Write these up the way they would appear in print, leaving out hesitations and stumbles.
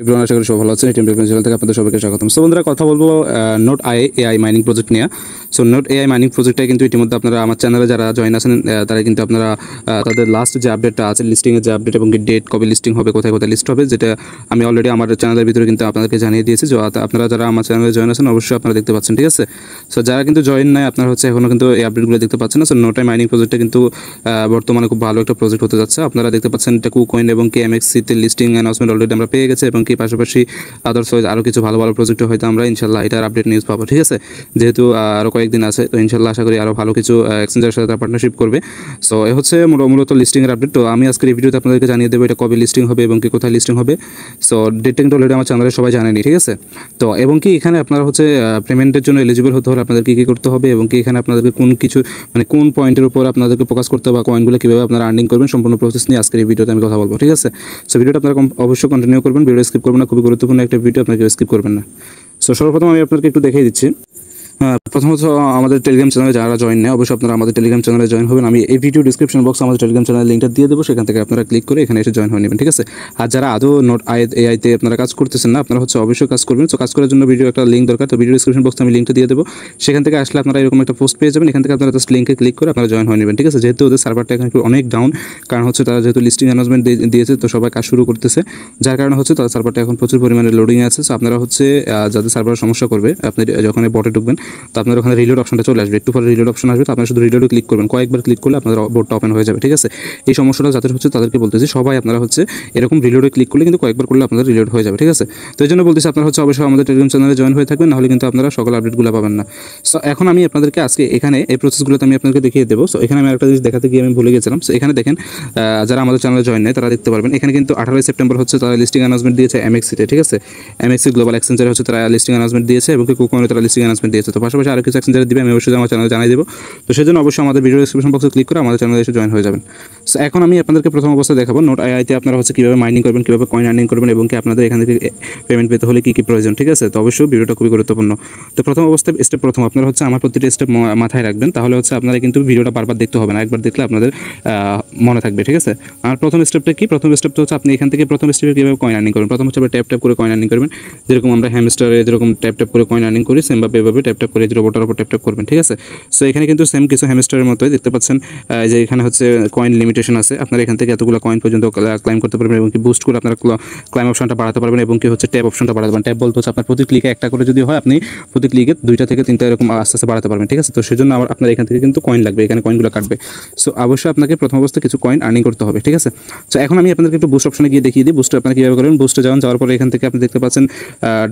Everyone, আশা করি সব ভালো আছেন। টিম টেকনোলজি চ্যানেল থেকে আপনাদের সবাইকে স্বাগতম। সো বন্ধুরা, কথা বলবো নোট এআই মাইনিং প্রজেক্ট নিয়ে। সো নোট এআই মাইনিং প্রজেক্টটা কিন্তু ইতিমধ্যে আপনারা আমার চ্যানেলে যারা জয়েন আছেন তারা কিন্তু আপনারা তাদের লাস্ট যে আপডেটটা আছে, লিস্টিংয়ের যে আপডেট এবং ডেট কবে লিস্টিং হবে, কোথায় কোথায় লিস্ট হবে, যেটা আমি অলরেডি আমার চ্যানেলের ভিতরে কিন্তু আপনাদেরকে জানিয়ে দিয়েছি। আপনারা যারা আমার চ্যানেলে জয়েন আছেন অবশ্যই আপনারা দেখতে পাচ্ছেন, ঠিক আছে। সো যারা কিন্তু জয়েন নাই, আপনারা হচ্ছে এখনও কিন্তু এই আপডেটগুলো দেখতে পাচ্ছেন না। সো নোট এআই মাইনিং প্রজেক্টটা কিন্তু বর্তমানে খুব ভালো একটা প্রজেক্ট হতে যাচ্ছে। আপনারা দেখতে পাচ্ছেন এটা কুকয়েন এবং কেএমএক্সিতে লিস্টিং অ্যানাউন্সমেন্ট অলরেডি আমরা পেয়ে গেছে, এবং কি পাশাপাশি আদার্স আরও কিছু ভালো ভালো প্রজেক্ট হয়তো আমরা ইনশাল্লাহ এটার আপডেট নিউজ পাবো, ঠিক আছে। যেহেতু আরও কয়েকদিন আছে, তো ইনশাল্লাহ আশা করি আরও ভালো কিছু এক্সচেঞ্জের সাথে তারা পার্টনারশিপ করবে। সো এ হচ্ছে মূলত লিস্টিংয়ের আপডেট। তো আমি আজকের এই ভিডিওতে আপনাদেরকে জানিয়ে দেবো এটা কবে লিস্টিং হবে এবং কি কোথায় লিস্টিং হবে। সো ডেটটা কিন্তু অলরেডি আমার চ্যানেলে সবাই জানেনি, ঠিক আছে। তো এবং কি এখানে আপনারা হচ্ছে পেমেন্টের জন্য এলিজিবল হতে হলে আপনাদের কী কী করতে হবে, এবং কি এখানে আপনাদেরকে কোন কিছু কোন পয়েন্টের উপর আপনাদেরকে ফোকাস করতে হবে, বা কয়েনগুলো কীভাবে আপনারা আর্নিং করবেন, সম্পূর্ণ প্রসেস নিয়ে আজকের এই ভিডিওতে আমি কথা বলবো, ঠিক আছে। সো ভিডিওটা আপনারা অবশ্যই কন্টিনিউ করবেন, ভিডিও স্কিপ করবেন না। খুবই গুরুত্বপূর্ণ একটা ভিডিও, আপনাকে স্কিপ করবেন না। সো সর্বপ্রথম আমি আপনাদেরকে একটু দেখিয়ে দিচ্ছি। প্রথমত আমাদের টেলিগ্রাম চ্যানেলে যারা জয়েন নেয় অবশ্যই আপনারা আমাদের টেলিগ্রাম চ্যানেলে জয়েন হবেন। আমি এই ভিডিও ডিসক্রিপশন বক্সে আমাদের টেলিগ্রাম চ্যানেলের লিঙ্কটা দিয়ে দেবো, সেখান থেকে আপনারা ক্লিক করে এখানে এসে জয়েন হয়ে নেবেন, ঠিক আছে। আর যারা আদৌ নোট এআইতে আপনারা কাজ করতেছেন না, আপনারা হচ্ছে অবশ্যই কাজ করবেন। সো কাজ করার জন্য ভিডিও একটা লিঙ্ক দরকার, তো ভিডিও ডিসক্রিপশন বক্সে আমি লিঙ্কটা দিয়ে দেবো, সেখান থেকে আসলে আপনারা এরকম একটা পোস্ট পেয়ে যাবেন। এখান থেকে আপনারা জাস্ট লিঙ্কে ক্লিক করে আপনারা জয়েন হয়ে নেবেন, ঠিক আছে। যেহেতু ওদের সার্ভারটা এখন একটু অনেক ডাউন, কারণ হচ্ছে তারা যেহেতু লিস্টিং অ্যানাউন্সমেন্ট দিয়েছে, তো সবাই কাজ শুরু করতেছে, যার কারণে হচ্ছে তাদের সার্ভারটা এখন প্রচুর পরিমাণে লোডিং আছে। সো আপনারা হচ্ছে যাদের সার্ভারের সমস্যা করবে, আপনি যখন বটে ঢুকবেন তো আপনার ওখানে রিলোড অপশনটা চলে আসবে, একটু পরে রিলোড অপশন আসবে, তো আপনারা শুধু রিলোডে ক্লিক করবেন। কয়েকবার ক্লিক করলে আপনাদের বোর্ডটা ওপেন হয়ে যাবে, ঠিক আছে। এই সমস্যাটা যাদের হচ্ছে তাদেরকে বলতেছি, সবাই আপনারা হচ্ছে এরকম রিলোডে ক্লিক করলে কিন্তু কয়েকবার করলে আপনাদের রিলোড হয়ে যাবে, ঠিক আছে। তো এই জন্য বলতেছি আপনারা হচ্ছে অবশ্যই আমাদের টেলিগ্রাম চ্যানেলে জয়েন হয়ে থাকবেন, নাহলে কিন্তু আপনারা সকল আপডেটগুলো পাবেন না। সো এখন আমি আপনাদেরকে আজকে এখানে এই প্রসেসগুলোতে আমি আপনাদেরকে দেখিয়ে দেবো। সো এখানে আমি একটা জিনিস দেখাতে গিয়ে আমি ভুলে গেছিলাম। সো এখানে দেখেন, যারা আমাদের চ্যানেলে জয়েন নেয় তারা দেখতে পারবেন, এখানে কিন্তু 18 সেপ্টেম্বর হচ্ছে তারা লিস্টিং অ্যানাউন্সমেন্ট দিয়েছে এমএক্সিতে, ঠিক আছে। এমএক্সি গ্লোবাল এক্সচেঞ্জারে হচ্ছে তারা লিস্টিং অ্যানাউন্সমেন্ট দিয়েছে, এবং কুকয়েনে তারা লিস্টিং অ্যানাউন্সমেন্ট দিয়েছে। তো পাশাপাশি আরও কিছু এক্সচেঞ্জারে দিবে, আমি অবশ্যই আমার চ্যানেলে জানিয়ে দেবো। তো সেজন্য অবশ্যই আমাদের ভিডিও ডিসক্রিপশন বক্সে ক্লিক করে আমাদের চ্যানেলে এসে জয়েন হয়ে যাবেন। সো এখন আমি আপনাদেরকে প্রথম অবস্থায় দেখাবো নোট এআইতে আপনারা হচ্ছে কীভাবে মাইনিং করবেন, কীভাবে কয়েন আর্নিং করবেন, এবং কি আপনাদের এখান থেকে পেমেন্ট পেতে হলে কী কী প্রয়োজন, ঠিক আছে। তো অবশ্যই ভিডিওটা খুবই গুরুত্বপূর্ণ। তো প্রথম অবস্থায় প্রথম আপনারা হচ্ছে আমার প্রতিটি স্টেপ মাথায় রাখবেন, তাহলে হচ্ছে আপনারা কিন্তু ভিডিওটা বারবার দেখতে হবে না, একবার দেখলে আপনাদের মনে থাকবে, ঠিক আছে। আর প্রথম স্টেপটা কি? প্রথম স্টেপটা হচ্ছে আপনি এখান থেকে প্রথম স্টেপে কীভাবে কয়েন আর্নিং করবেন। প্রথম হচ্ছে ট্যাপ ট্যাপ করে কয়েন আর্নিং করবেন, যেরকম আমরা হ্যামস্টারে যেরকম ট্যাপ ট্যাপ করে কয়েন আর্নিং করি, সেমভাবে এভাবে ট্যাপ ট্যাপ করে রোবটার উপর ট্যাপ ট্যাপ করবেন, ঠিক আছে। সো এখানে কিন্তু সেম কিছু হ্যামস্টারের মতোই দেখতে পাচ্ছেন, যে এখানে হচ্ছে কয়েন লিমিটেশন আছে। আপনারা এখান থেকে এতগুলো কয়েন পর্যন্ত ক্লাইম করতে পারবেন, এবং কি বুস্ট করে আপনারা ক্লাইম অপশনটা বাড়াতে পারবেন, এবং কি হচ্ছে ট্যাপ অপশনটা বাড়াতে পারবেন। ট্যাপ বলতে হচ্ছে আপনার প্রতি ক্লিকে একটা করে যদি হয়, আপনি প্রতি ক্লিকে 2টা থেকে 3টা এরকম আস্তে আস্তে বাড়াতে পারবেন, ঠিক আছে। তো সেজন্য আপনার এখান থেকে কিন্তু কয়েন লাগবে, এখানে কয়েনগুলো কাটবে। সো অবশ্যই আপনাকে প্রথম অবস্থায় কিছু কয়েন আর্নিং করতে হবে, ঠিক আছে। সো এখন আমি আপনাদেরকে একটু বুস্ট অপশনে গিয়ে দেখিয়ে দিই বুস্ট আপনারা কীভাবে করবেন। বুস্টে যাওয়ার পরে এখান থেকে আপনি দেখতে পাচ্ছেন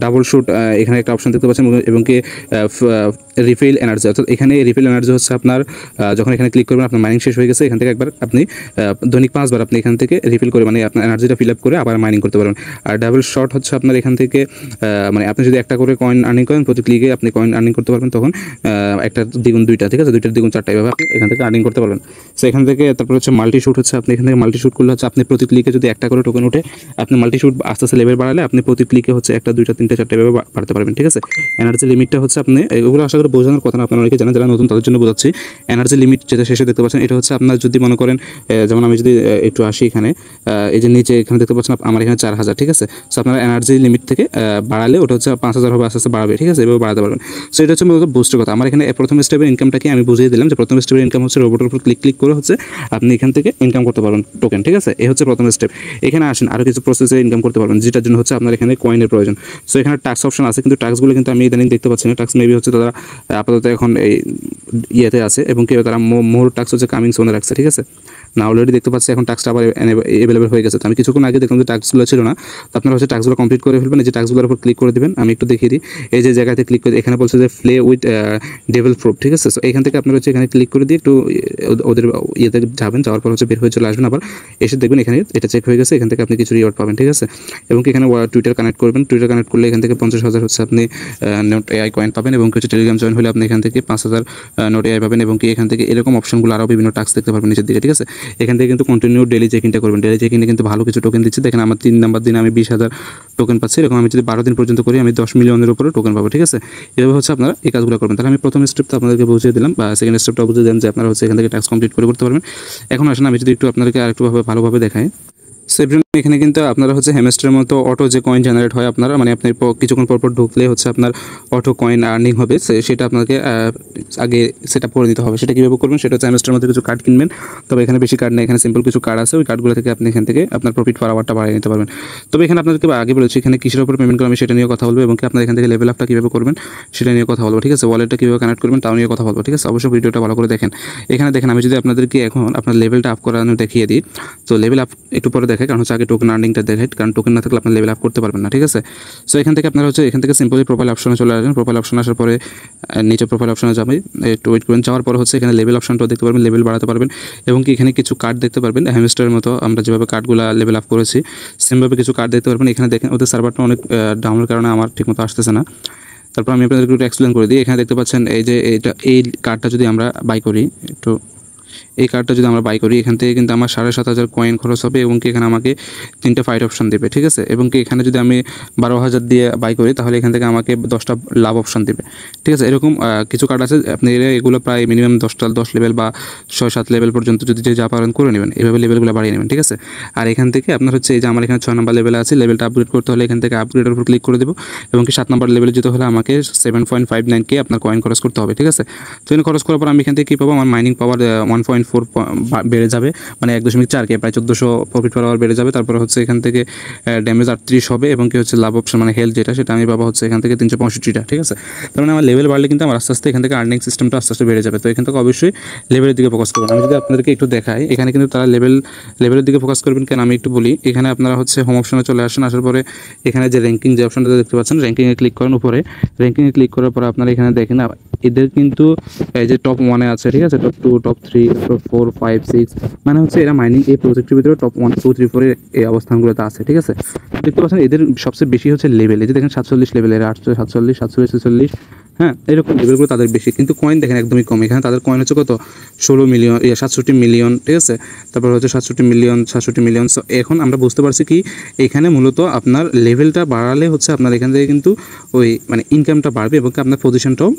ডাবল শুট, এখানে একটা অপশন দেখতে পাচ্ছেন, এবং কি রিফিল এনার্জি, অর্থাৎ এখানে রিফিল এনার্জি হচ্ছে আপনার যখন এখানে ক্লিক করবেন আপনার মাইনিং শেষ হয়ে গেছে, এখান থেকে একবার আপনি দৈনিক 5 বার আপনি এখান থেকে রিফিল করে আপনার এনার্জিটা ফিল আপ করে আবার মাইনিং করতে পারবেন। আর ডাবল শট হচ্ছে আপনার এখান থেকে আপনি যদি একটা করে কয়েন আর্নিং করেন, প্রতি ক্লিকে আপনি কয়েন আর্নিং করতে পারবেন, তখন একটা দ্বিগুণ 2টা, ঠিক আছে, 2টার দ্বিগুণ 4টা, এভাবে আপনি এখান থেকে আর্নিং করতে পারবেন। সো এখান থেকে তারপর হচ্ছে মাল্টি শুট হচ্ছে, আপনি এখান থেকে মাল্টি শুট করলে হচ্ছে আপনি প্রতি ক্লিকে যদি একটা করে টোকেন উঠে, আপনি মাল্টি শুট আস্তে আস্তে লেভেল বাড়ালে আপনি প্রতি ক্লিকে হচ্ছে 1টা 2টা 3টা 4টা এভাবে বাড়তে পারবেন, ঠিক আছে। এনার্জি লিমিটটা হচ্ছে আপনি এগুলো আশা করি বোঝানোর কথা না, আপনারা অনেকে জানেন, যারা নতুন তাদের জন্য বোঝাচ্ছি। এনার্জি লিমিট যেটা শেষে দেখতে পাচ্ছেন, এটা হচ্ছে আপনার যদি মনে করেন, যেমন আমি যদি একটু আসি এখানে, এই যে নিচে এখানে দেখতে পাচ্ছেন আমার এখানে 4000, ঠিক আছে। সো আপনার এনার্জি লিমিট থেকে বাড়ালে ওটা হচ্ছে 5000 হবে, আস্তে আস্তে বাড়বে, ঠিক আছে, এভাবে বাড়াতে পারবেন। সো এটা হচ্ছে মূলত বুস্টের কথা। আমার এখানে প্রথম স্টেপের ইনকামটাকে আমি বুঝিয়ে দিলাম, যে প্রথম স্টেপের ইনকাম হচ্ছে রোবটের উপর ক্লিক করে হচ্ছে আপনি এখান থেকে ইনকাম করতে পারবেন টোকেন, ঠিক আছে। এই হচ্ছে প্রথম স্টেপ। এখানে আসেন আরও কিছু প্রসেসে ইনকাম করতে পারবেন, যেটার জন্য হচ্ছে আপনার এখানে কয়েনের প্রয়োজন। সো এখানে টাক্স অপশন আছে, কিন্তু টাক্সগুলো কিন্তু আমি ইদানিং দেখতে পাচ্ছি না। টাক্স মেবি হচ্ছে তারা আপাতত এখন এই ইয়েতে আছে, এবং কেউ তারা মোর টাক্স হচ্ছে কামিং সোনে রাখছে, ঠিক আছে। না অলরেডি দেখতে পাচ্ছি এখন টাক্সটা আবার অ্যাভেলেবল হয়ে গেছে। তো আমি কিছুক্ষণ আগে দেখলাম যে টাক্সগুলো ছিল না, তো আপনারা হচ্ছে টাক্সগুলো কমপ্লিট করে ফেলবেন। এই যে টাক্সগুলোর উপর ক্লিক করে দেবেন, আমি একটু দেখিয়ে দিই। এই যে জায়গাতে ক্লিক করে এখানে বলছে যে প্লে উইথ ডেভেল প্রুফ, ঠিক আছে। সো এখান থেকে আপনারা হচ্ছে এখানে ক্লিক করে দিয়ে একটু ওদের ইয়েতে যাবেন, যাওয়ার পর হচ্ছে বের হয়ে চলে আসবেন, আবার এসে দেখবেন এখানে এটা চেক হয়ে গেছে, এখান থেকে আপনি কিছু রিওয়ার্ড পাবেন, ঠিক আছে। এবং এখানে টুইটার কানেক্ট করবেন, টুইটার কানেক্ট করলে এখান থেকে 50,000 হচ্ছে আপনি নোট এআই কয়েন পাবেন, এবং কিছু টেলিগ্রাম জয়েন হলে আপনি এখান থেকে 5000 নোট এআই পাবেন, এবং কি এখান থেকে এরকম অপশনগুলো আরও বিভিন্ন টাস্ক দেখতে পারবেন নিচের দিকে, ঠিক আছে। এখান থেকে কিন্তু কন্টিনিউ ডেলি চেকিংটা করবেন। ডেলি চেকিংয়ে কিন্তু ভালো কিছু টোকেন দিচ্ছে। দেখেন আমার 3 নাম্বার দিনে আমি 20,000 টোকেন পাচ্ছি, এরকম আমি যদি 12 দিন পর্যন্ত করি আমি 10 মিলিয়নের উপরে টোকেন পাবো, ঠিক আছে। এভাবে হচ্ছে আপনারা এই কাজগুলো করবেন। তাহলে আমি প্রথম স্টেপটা আপনাদেরকে বুঝিয়ে দিলাম, বা সেকেন্ড স্টেপটা বুঝিয়ে দিলাম, যে আপনারা হচ্ছে এখান থেকে টাস্ক কমপ্লিট করতে পারবেন। এখন আসেন আমি যদি একটু আপনাদেরকে আরেকটু ভালোভাবে দেখাই। সেভেন এখানে কিন্তু আপনারা হচ্ছে হ্যামস্টারের মতো অটো যে কয়েন জেনারেট হয় আপনারা মানে আপনি কিছুক্ষণ পর ঢুকলে হচ্ছে আপনার অটো কয়েন আর্নিং হবে, সেটা আপনাকে আগে সেট আপ করে দিতে হবে। সেটা কীভাবে করবেন, সেটা হচ্ছে হ্যামস্টারের মধ্যে কিছু কার্ড কিনবেন, তবে এখানে বেশি কার্ড নেই, এখানে সিম্পল কিছু কার্ড আছে, ওই কার্ডগুলো থেকে আপনি এখান থেকে আপনার প্রফিট পার আওয়ারটা বাড়িয়ে নিতে পারবেন। তবে এখানে আপনাদেরকে আগে বলেছি এখানে কিসের উপর পেমেন্ট করবেন আমি সেটা নিয়ে কথা বলবো, এবং কি আপনার এখান থেকে লেভেল আপটা কীভাবে করবেন সেটা নিয়ে কথা বলবো, ঠিক আছে। ওয়ালেটটা কীভাবে কানেক্ট করবেন তাও নিয়ে কথা বলবো, ঠিক আছে। অবশ্যই ভিডিওটা ভালো করে দেখেন। এখানে দেখেন আমি যদি আপনাদেরকে এখন আপনার লেভেলটা আপ করানো দেখিয়ে দিই, তো লেভেল আপ একটু পরে দেখে, কারণ হচ্ছে আগে টোকেন আর্নিংটা দেখে, কারণ টোকেন না থাকলে আপনার লেভেল আপ করতে পারবেন না, ঠিক আছে। সো এখান থেকে আপনারা হচ্ছে এখান থেকে সিম্পলি প্রোফাইল অপশনে চলে আসবেন। প্রোফাইল অপশন আসার পরে নিচে প্রোফাইল অপশনে যাবেন, একটু ওয়েট করবেন। যাওয়ার পর হচ্ছে এখানে লেভেল অপশনটাও দেখতে পারবেন, লেভেল বাড়াতে পারবেন, এবং কি এখানে কিছু কার্ড দেখতে পারবেন হ্যামস্টারের মতো আমরা যেভাবে কার্ডগুলো লেভেল আপ করেছি সেমভাবে কিছু কার্ড দেখতে পারবেন। এখানে দেখেন ওদের সার্ভারটা অনেক ডাউনের কারণে আমার ঠিকমতো আসতেছে না। তারপর আমি আপনাদেরকে একটু এক্সপ্লেন করে দিই। এখানে দেখতে পাচ্ছেন এই যে এই কার্ডটা যদি আমরা বাই করি, একটু এই কার্ডটা যদি আমরা বাই করি, এখান থেকে কিন্তু আমার 7,500 কয়েন খরচ হবে, এবং কি এখানে আমাকে 3টা ফাইট অপশন দেবে, ঠিক আছে। এবং কি এখানে যদি আমি 12,000 দিয়ে বাই করি তাহলে এখান থেকে আমাকে 10টা লাভ অপশন দেবে, ঠিক আছে। এরকম কিছু কার্ড আছে, আপনি এগুলো প্রায় মিনিমাম 10 লেভেল বা 6-7 লেভেল পর্যন্ত যদি যা পারেন করে নেবেন, এভাবে লেভেলগুলো বাড়িয়ে নেবেন, ঠিক আছে। আর এখান থেকে আপনার হচ্ছে এই যে আমার এখানে 6 নম্বর লেভেলে আছে, লেভেলটা আপগ্রেড করতে হলে এখান থেকে আপগ্রেডের উপর ক্লিক করে দেবো, এবং কি 7 নম্বর লেভেলে যেতে হলে আমাকে 7.59K আপনার কয়েন খরচ করতে হবে, ঠিক আছে। তো এখানে খরচ করার পর আমি এখান থেকে কী পাবো, আমার মাইনিং পাওয়ার 1.4 বেড়ে যাবে, মানে 1.4K প্রায় 1400 প্রফিট পার আওয়ার বেড়ে যাবে। তারপরে হচ্ছে এখান থেকে ড্যামেজ 38 হবে, এবং কি হচ্ছে লাভ অপশন মানে হেলথ যেটা সেটা আমি পাবো হচ্ছে এখান থেকে 365টা, ঠিক আছে। তার মানে আমার লেভেল বাড়লে কিন্তু আমার আস্তে আস্তে এখান থেকে আর্নিং সিস্টেমটা আস্তে আস্তে বেড়ে যাবে। তো এখান থেকে অবশ্যই লেভেলের দিকে ফোকাস করবেন। আমি যদি আপনাদেরকে একটু দেখাই, এখানে কিন্তু তারা লেভেলের দিকে ফোকাস করবেন কেন আমি একটু বলি। এখানে আপনারা হচ্ছে হোম অপশনে চলে আসেন, আসার পরে এখানে যে র্যাঙ্কিং যে অপশনটা দেখতে পাচ্ছেন, র্যাঙ্কিংয়ে ক্লিক করেন। উপরে র্যাঙ্কিংয়ে ক্লিক করার পর আপনারা এখানে দেখেন এদের কিন্তু এই যে টপ 1-এ আছে, ঠিক আছে, টপ 2, টপ 3, টপ 4, 5, 6, মানে হচ্ছে এরা মাইনিং এই প্রজেক্টের ভিতরে টপ 1, 2, 3, 4 এই অবস্থানগুলোতে আছে, ঠিক আছে। দেখতে পাচ্ছেন এদের সবচেয়ে বেশি হচ্ছে লেভেল, এই যে দেখেন 47 লেভেল, এরা 847, 47, 46, হ্যাঁ, এরকম লেভেলগুলো তাদের বেশি, কিন্তু কয়েন দেখেন একদমই কম। এখানে তাদের কয়েন হচ্ছে কত 16 মিলিয়ন, 67 মিলিয়ন, ঠিক আছে। তারপর হচ্ছে 67 মিলিয়ন। সো এখন আমরা বুঝতে পারছি কি এখানে মূলত আপনার লেভেলটা বাড়ালে হচ্ছে আপনার এখান থেকে কিন্তু ওই মানে ইনকামটা বাড়বে, এবং আপনার পজিশনটাও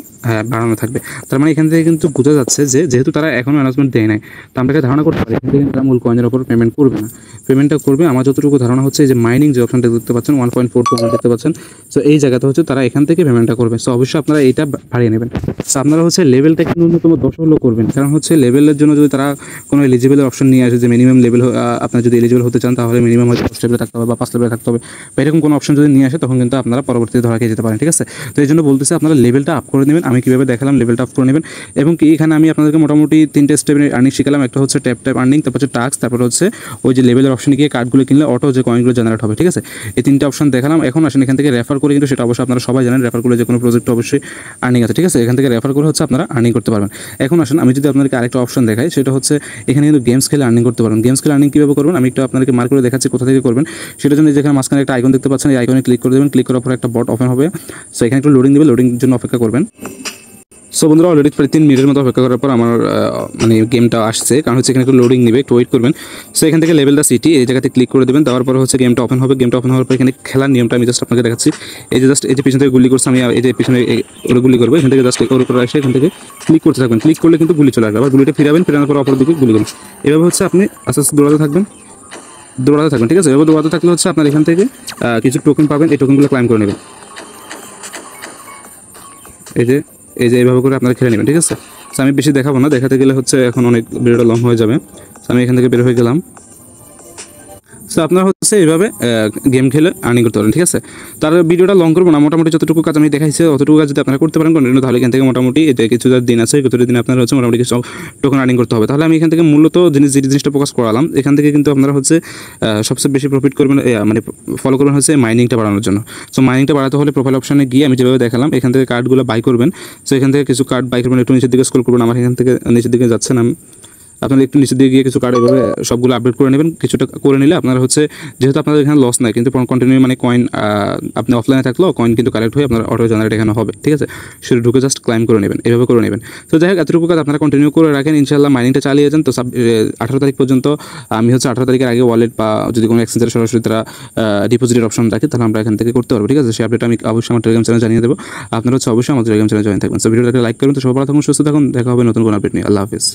বাড়ানো থাকবে। তার মানে এখান থেকে কিন্তু বোঝা যাচ্ছে যে যেহেতু তারা এখনও অ্যানাউন্সমেন্ট দেয় নাই, তো আমরা ধারণা করতে পারি এখান থেকে তারা মূল কয়েনের ওপর পেমেন্ট করবে না, পেমেন্টটা করবে আমার যতটুকু ধারণা হচ্ছে যে মাইনিং যে অপশনটা দেখতে পাচ্ছেন 1.42 দেখতে পাচ্ছেন, সো এই জায়গাতে হচ্ছে তারা এখান থেকে পেমেন্টটা করবে। সো অবশ্যই আপনারা এইটা বাড়িয়ে নেবেন। সো আপনারা হচ্ছে লেভেলটা কিন্তু ন্যূনতম 10 হলেও করবেন, কারণ হচ্ছে লেভেলের জন্য যদি তারা কোনো এলিজিবলের অপশন নিয়ে আসে যে মিনিমাম লেভেল আপনার যদি এলিজিবল হতে চান তাহলে মিনিমাম হয়তো 10 লেভেলে থাকতে হবে বা 5 লেভেলে থাকতে হবে, বা এরকম কোনো অপশন যদি নিয়ে আসে তখন কিন্তু আপনারা পরবর্তীতে ধরা খেয়ে যেতে পারেন, ঠিক আছে। তো এই জন্য বলতেছি আপনারা লেভেলটা আপ করে নেবেন, আমি কীভাবে দেখালাম লেভেলটা আপ করে নেবেন। এবং কি এখানে আমি আপনাদেরকে মোটামুটি 3টে স্টেপের আর্নিং শিখালাম। একটা হচ্ছে ট্যাপ আর্নিং, তারপর হচ্ছে টাস্ক, তারপর হচ্ছে ওই যে লেভেলের অপশনে গিয়ে কার্ডগুলো কিনলে অটো যে কয়েনগুলো জেনারেট হবে, ঠিক আছে। এই 3টে অপশন দেখালাম। এখন আসেন এখান থেকে রেফার করে, কিন্তু সেটা অবশ্যই আপনারা সবাই জানেন রেফার করে যে কোনো প্রজেক্ট অবশ্যই আর্নিং আছে, ঠিক আছে। এখান থেকে রেফার করে হচ্ছে আপনারা আর্নিং করতে পারবেন। এখন আসেন আমি যদি আপনাদেরকে আরেকটা অপশন দেখাই, সেটা হচ্ছে এখানে কিন্তু গেমস খেলে আর্নিং করতে পারবেন। গেমস খেলে আর্নিং কীভাবে করবেন আমি একটু আপনাদেরকে মার্ক করে দেখাচ্ছি কোথা থেকে করবেন। সেটার জন্য যেখানে মাঝখানে একটা আইকন দেখতে পাচ্ছেন, এই আইকনে ক্লিক করে দেবেন। ক্লিক করার পর একটা বট ওপেন হবে। সো এখানে একটু লোডিং দেবে, লোডিং জন্য অপেক্ষা করবেন। সো বন্ধুরা অলরেডি প্রায় 3 মিনিটের মতো অপেক্ষা করার পর আমার মানে গেমটা আসছে, কারণ হচ্ছে এখানে একটু লোডিং নেবে, একটু ওয়েট করবেন। সো এখান থেকে লেভেল দ্য সিটি এই জায়গাতে ক্লিক করে দেবেন। দেওয়ার পর হচ্ছে গেমটা ওপেন হবে। গেমটা ওপেন হওয়ার পর এখানে খেলার নিয়মটা আমি জাস্ট আপনাকে দেখাচ্ছি। এই যে জাস্ট এই যে পিছন থেকে গুলি করছে, আমি এই যে পিছনে ওরা গুলি করবো, এখান থেকে জাস্ট ওর উপর আসে, এখান থেকে ক্লিক করতে থাকবেন। ক্লিক করলে কিন্তু গুলি চলে আসবে, আবার গুলিটা ফিরাবেন, ফেরানোর পর অপর দিকে গুলি করবেন। এভাবে হচ্ছে আপনি আস্তে আস্তে দৌড়াতে থাকবেন, ঠিক আছে। এভাবে দৌড়াতে থাকলে হচ্ছে আপনার এখান থেকে কিছু টোকেন পাবেন, এই টোকেনগুলো ক্লাইম করে নেবেন। এই যে এইভাবে করে আপনারা খেলে নেবেন, ঠিক আছে। তো আমি বেশি দেখাবো না, দেখাতে গেলে হচ্ছে এখন অনেক ভিডিওটা লং হয়ে যাবে। তো আমি এখান থেকে বের হয়ে গেলাম। সো আপনারা হচ্ছে এইভাবে গেম খেলে আর্নিং করতে পারেন, ঠিক আছে। তার ভিডিওটা লং করবো না, মোটামুটি যতটুকু কাজ আমি দেখাইছি অতটুকু কাজ যদি আপনারা করতে পারেন কন্টিনিউ, তাহলে এখান থেকে মোটামুটি এতে কিছু দিন আছে, কিছু দিন আপনারা হচ্ছে মোটামুটি কিছু টোকেন আর্নিং করতে হবে। তাহলে আমি এখান থেকে মূলত জিনিসটা ফোকাস করালাম। এখান থেকে কিন্তু আপনারা হচ্ছে সবচেয়ে বেশি প্রফিট করবেন, মানে ফলো করবেন হচ্ছে মাইনিংটা বাড়ানোর জন্য। সো মাইনিংটা বাড়াতে হলে প্রোফাইল অপশনে গিয়ে আমি যেভাবে দেখালাম এখান থেকে কার্ডগুলো বাই করবেন। সো এখান থেকে কিছু কার্ড বাই করবেন, একটু নিচের দিকে স্ক্রল করবেন, আমার এখান থেকে নিচের দিকে যাচ্ছে না, আপনারা একটু নিচে দিয়ে গিয়ে কিছু কার্ড এভাবে সবগুলো আপডেট করে নেবেন। কিছুটা করে নিলে আপনারা হচ্ছে যেহেতু আপনাদের এখানে লস নাই, কিন্তু কন্টিনিউ মানে কয়েন আপনি অফলাইনে থাকলেও কয়েন কিন্তু কালেক্ট হয়ে আপনার অটো জেনারেট এখানে হবে, ঠিক আছে। শুধু ঢুকে জাস্ট ক্লাইম করে নেবেন, এভাবে করে নেবেন। তো যাই হোক এতটুকু কাজ আপনারা কন্টিনিউ করে রাখেন, ইনশাআল্লাহ মাইনিংটা চালিয়ে যান। তো 18 তারিখ পর্যন্ত আমি হচ্ছে 18 তারিখের আগে ওয়ালেট বা যদি কোনো এক্সচেঞ্জের সরাসরি তারা ডিপোজিটের অপশন রাখে তাহলে আমরা এখান থেকে করতে পারবো, ঠিক আছে। সেই আপডেট আমি অবশ্যই আমার টেলিগ্রাম চ্যানেলে জানিয়ে দেবো। আপনারা হচ্ছে অবশ্যই আমাদের টেলিগ্রাম চ্যানেলে জয়েন থাকবেন। সো ভিডিওটাকে লাইক করুন। তো সবাই ভালো থাকুন, সুস্থ থাকুন, দেখা হবে নতুন কোনো আপডেট নিয়ে। আল্লাহ হাফিজ।